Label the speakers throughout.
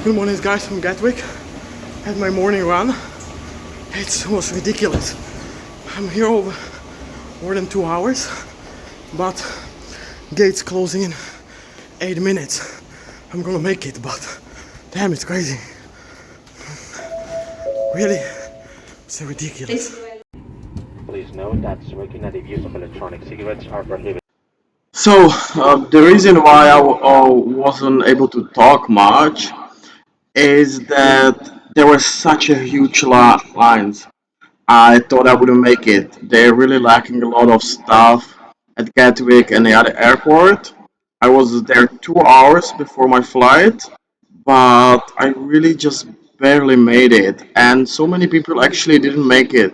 Speaker 1: Good morning, guys, from Gatwick. Had my morning run. It was ridiculous. I'm here over more than 2 hours, but gates closing in 8 minutes. I'm gonna make it, but damn, it's crazy. Really, it's ridiculous.
Speaker 2: Please note that smoking and the use of electronic cigarettes are prohibited.
Speaker 3: So, the reason why I wasn't able to talk much is that there were such a huge lines. I thought I wouldn't make it. They're really lacking a lot of stuff at Gatwick and the other airport. I was there 2 hours before my flight, but I really just barely made it, and so many people actually didn't make it.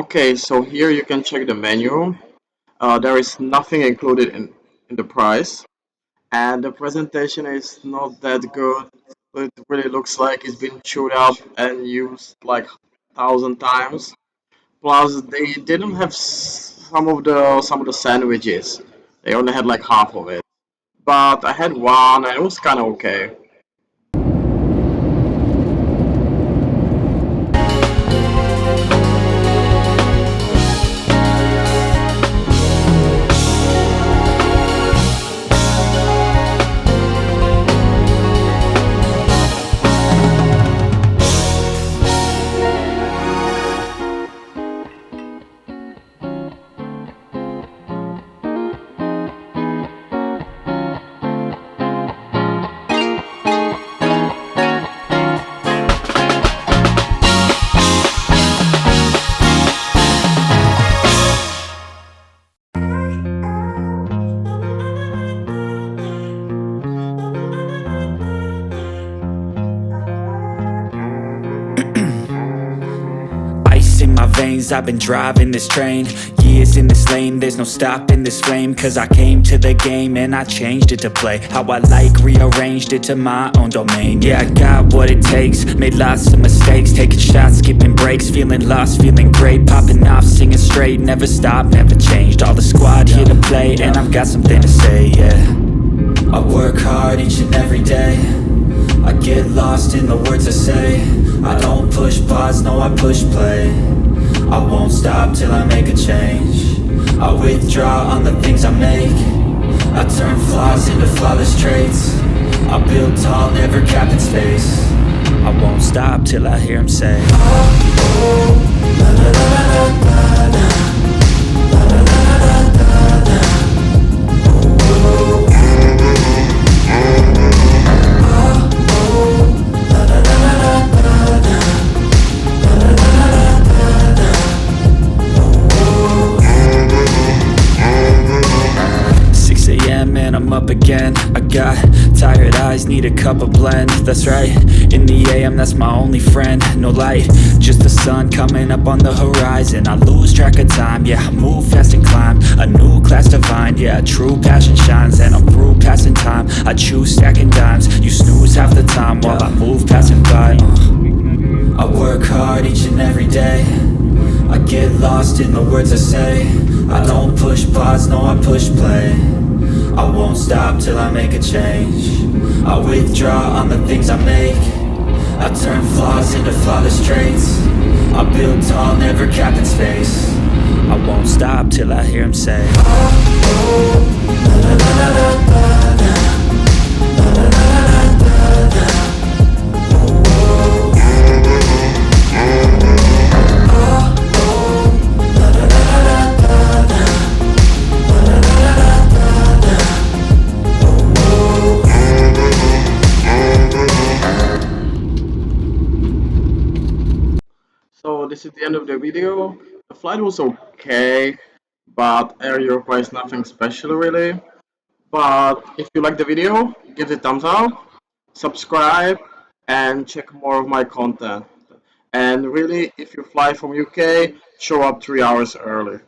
Speaker 3: Okay, so here you can check the menu. There is nothing included in the price, and the presentation is not that good. It really looks like it's been chewed up and used like 1,000 times. Plus, they didn't have some of the sandwiches. They only had like half of it. but I had one and it was kind of okay.
Speaker 4: Ice in my veins, I've been driving this train. Years in this lane, there's no stopping this flame. Cause I came to the game and I changed it to play how I like, rearranged it to my own domain. Yeah, I got what it takes, made lots of mistakes, taking shots, skipping breaks, feeling lost, feeling great, popping off, singing straight, never stopped, never changed. All the squad here to play and I've got something to say, yeah. I work hard each and every day, I get lost in the words I say. I don't push pause, no I push play. I won't stop till I make a change. I withdraw on the things I make. I turn flaws into flawless traits. I build tall, never capping space. I won't stop till I hear him say, oh, oh, la la la la la la. La la la la la la. Oh, oh. And I'm up again. I got tired eyes, need a cup of blend. That's right, in the AM, that's my only friend. No light, just the sun coming up on the horizon. I lose track of time, yeah, I move fast and climb a new class to find, yeah, true passion shines. And I'm through passing time, I choose stacking dimes. You snooze half the time while I move passing by. I work hard each and every day, I get lost in the words I say. I don't push pause, no I push play. I won't stop till I make a change. I withdraw on the things I make. I turn flaws into flawless traits. I build tall, never capping space. I won't stop till I hear him say, oh, oh, la la la la la la. La la la la la la. Oh, oh. Oh, oh, la la la la la la. La la la la la la.
Speaker 3: So this is the end of the video. The flight was okay, but Air Europa is nothing special really. But if you like the video, give it a thumbs up, subscribe, and check more of my content. And really, if you fly from UK, show up 3 hours early.